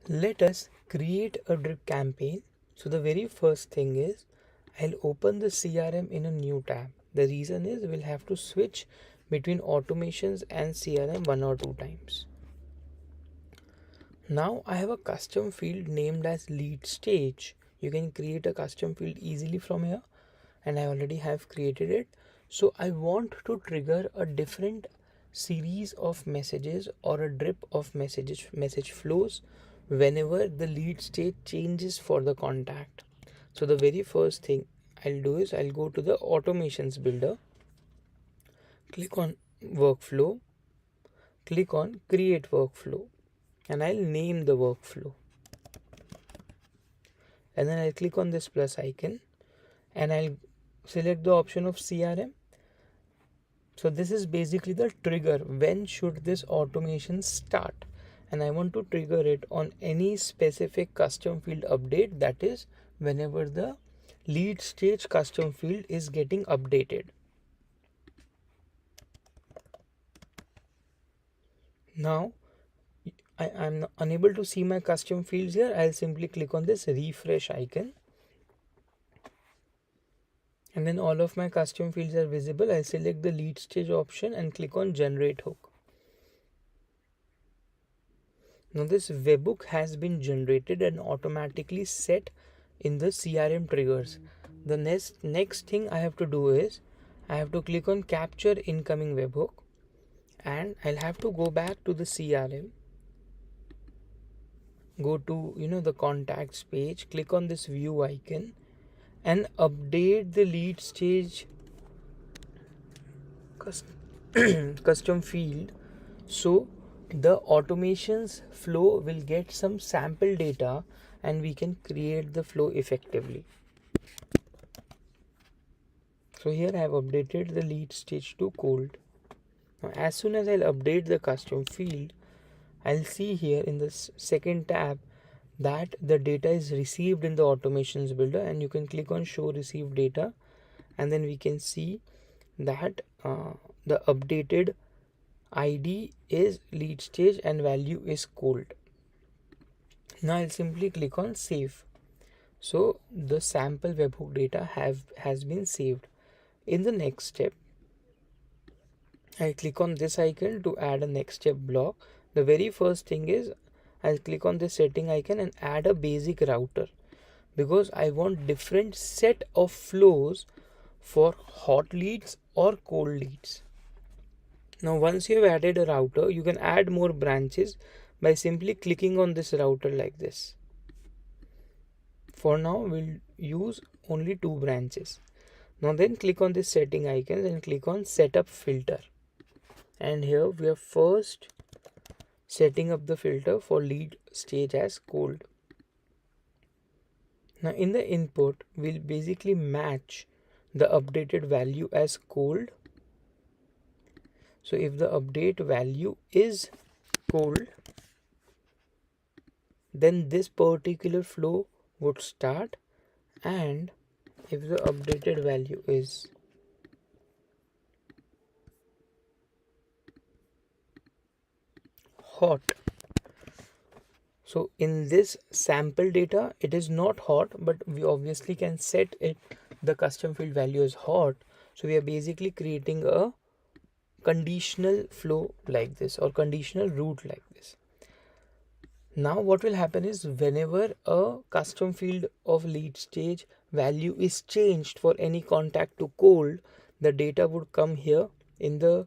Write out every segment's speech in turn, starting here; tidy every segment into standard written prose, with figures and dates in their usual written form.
Let us create a drip campaign. So the very first thing is I'll open the CRM in a new tab. The reason is we'll have to switch between automations and CRM one or two times. Now I have a custom field named as lead stage. You can create a custom field easily from here, and I already have created it. So I want to trigger a different series of messages or a drip of message flows whenever the lead state changes for the contact. So the very first thing I'll do is I'll go to the automations builder, click on workflow, click on create workflow, and I'll name the workflow. And then I'll click on this plus icon and I'll select the option of CRM. So this is basically the trigger. When should this automation start? And I want to trigger it on any specific custom field update, that is whenever the lead stage custom field is getting updated. Now I'm unable to see my custom fields here. I'll simply click on this refresh icon. And then all of my custom fields are visible. I'll select the lead stage option and click on generate hook. Now this webhook has been generated and automatically set in the CRM triggers. The next thing I have to do is I have to click on capture incoming webhook, and I'll have to go back to the CRM, go to the contacts page, click on this view icon and update the lead stage custom field, so the automations flow will get some sample data and we can create the flow effectively. So here I have updated the lead stage to cold. Now as soon as I'll update the custom field, I'll see here in this second tab that the data is received in the automations builder, and you can click on show received data, and then we can see that the updated ID is lead stage and value is cold. Now I'll simply click on save. So the sample webhook data has been saved. In the next step, I click on this icon to add a next step block. The very first thing is I'll click on this setting icon and add a basic router, because I want different set of flows for hot leads or cold leads. Now once you have added a router, you can add more branches by simply clicking on this router like this. For now we'll use only 2 branches. Now then click on this setting icons and click on setup filter, and here we are first setting up the filter for lead stage as cold. Now in the input we'll basically match the updated value as cold. So if the update value is cold, then this particular flow would start, and if the updated value is hot, so in this sample data it is not hot, but we obviously can set it the custom field value is hot. So we are basically creating a conditional flow like this, or conditional route like this. Now what will happen is whenever a custom field of lead stage value is changed for any contact to cold, the data would come here in the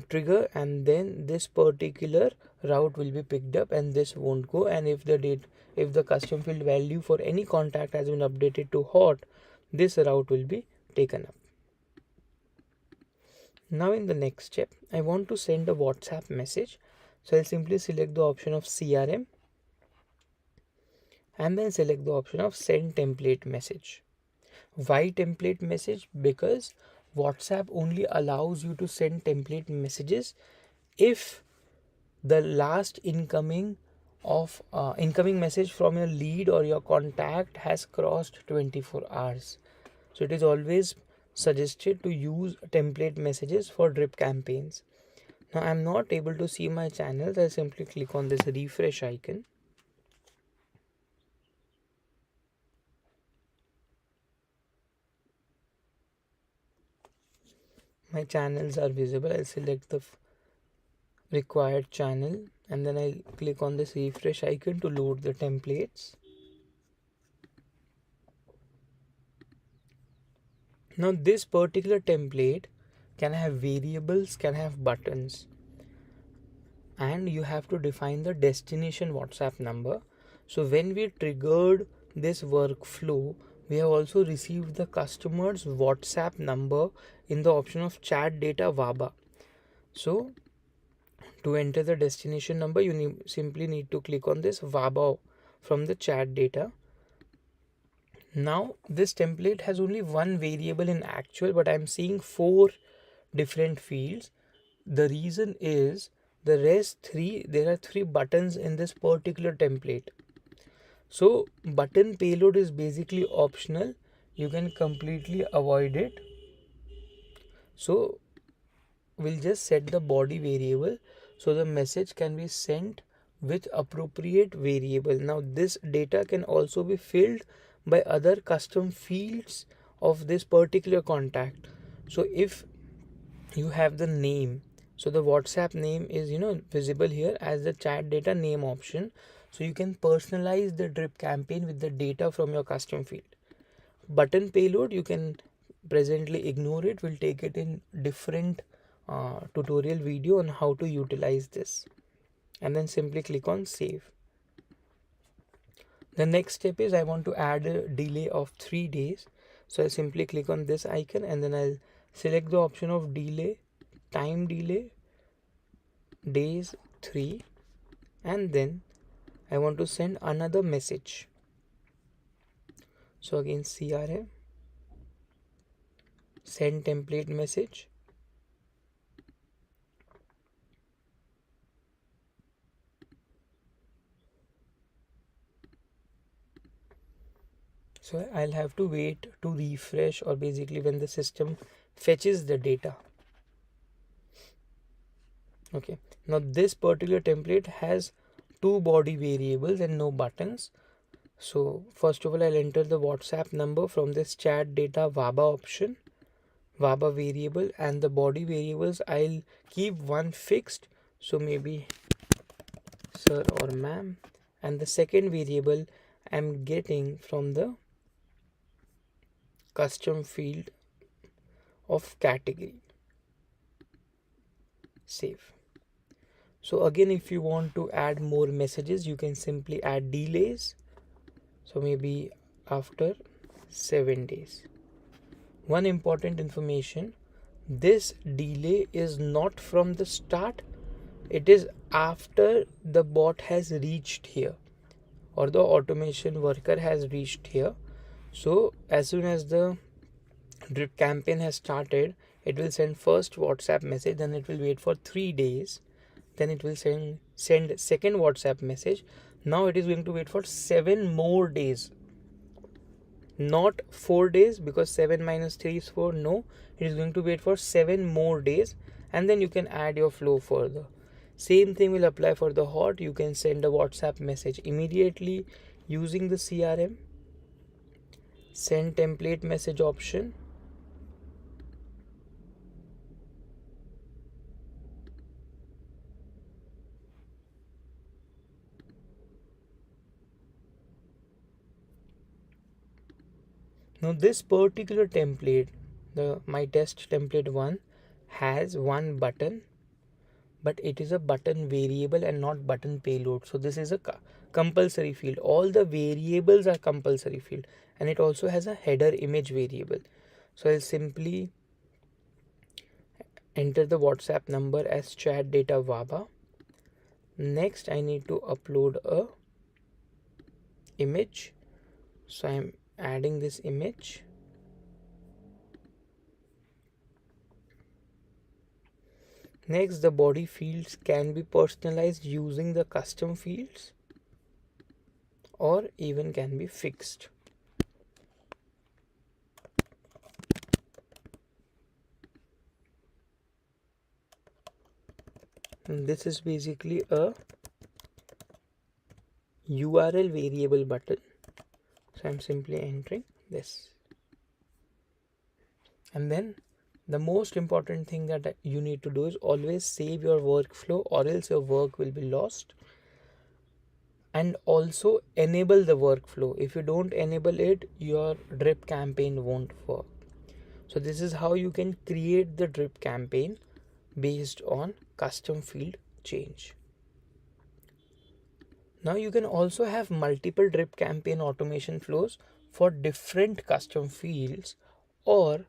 trigger, and then this particular route will be picked up and this won't go. And if the custom field value for any contact has been updated to hot, this route will be taken up. Now in the next step, I want to send a WhatsApp message. So I'll simply select the option of CRM and then select the option of send template message. Why template message? Because WhatsApp only allows you to send template messages if the last incoming message from your lead or your contact has crossed 24 hours. So it is always suggested to use template messages for drip campaigns. Now I'm not able to see my channels. I simply click on this refresh icon, my channels are visible. I'll select the required channel and then I'll click on this refresh icon to load the templates. Now this particular template can have variables, can have buttons, and you have to define the destination WhatsApp number. So when we triggered this workflow, we have also received the customer's WhatsApp number in the option of chat data VABA. So to enter the destination number, you simply need to click on this VABA from the chat data. Now this template has only one variable in actual, but I'm seeing 4 different fields. The reason is there are 3 buttons in this particular template. So button payload is basically optional. You can completely avoid it. So we'll just set the body variable so the message can be sent with appropriate variable. Now this data can also be filled by other custom fields of this particular contact. So if you have the name, so the WhatsApp name is visible here as the chat data name option, so you can personalize the drip campaign with the data from your custom field. Button payload, you can presently ignore it. We'll take it in different tutorial video on how to utilize this, and then simply click on save. The next step is I want to add a delay of 3 days. So I'll simply click on this icon and then I'll select the option of delay, time delay, days 3, and then I want to send another message. So again CRM, send template message. So I'll have to wait to refresh, or basically when the system fetches the data. Okay, now this particular template has 2 body variables and no buttons. So first of all, I'll enter the WhatsApp number from this chat data VABA option, VABA variable, and the body variables I'll keep one fixed, so maybe sir or ma'am, and the second variable I'm getting from the custom field of category. Save. So again, if you want to add more messages, you can simply add delays, so maybe after 7 days. One important information, this delay is not from the start, it is after the bot has reached here or the automation worker has reached here. So as soon as the drip campaign has started, it will send first WhatsApp message, then it will wait for 3 days, then it will send second WhatsApp message. Now it is going to wait for 7 more days, not 4 days, because 7 minus 3 is 4. No, it is going to wait for 7 more days, and then you can add your flow further. Same thing will apply for the hot. You can send a WhatsApp message immediately using the CRM, send template message option. Now this particular template, the my test template 1, has one button, but it is a button variable and not button payload. So this is a compulsory field. All the variables are compulsory field, and it also has a header image variable. So I'll simply enter the WhatsApp number as chat data VABA. Next I need to upload a image, so I'm adding this image. Next, the body fields can be personalized using the custom fields or even can be fixed. And this is basically a URL variable button. So I'm simply entering this. And then The most important thing that you need to do is always save your workflow, or else your work will be lost. And also enable the workflow. If you don't enable it, your drip campaign won't work. So this is how you can create the drip campaign based on custom field change. Now you can also have multiple drip campaign automation flows for different custom fields, or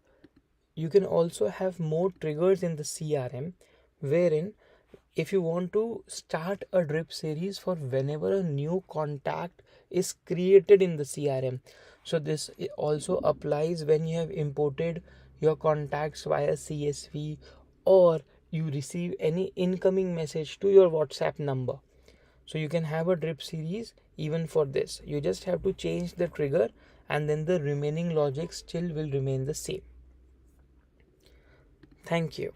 you can also have more triggers in the CRM, wherein if you want to start a drip series for whenever a new contact is created in the CRM. So this also applies when you have imported your contacts via CSV, or you receive any incoming message to your WhatsApp number. So you can have a drip series even for this. You just have to change the trigger, and then the remaining logic still will remain the same. Thank you.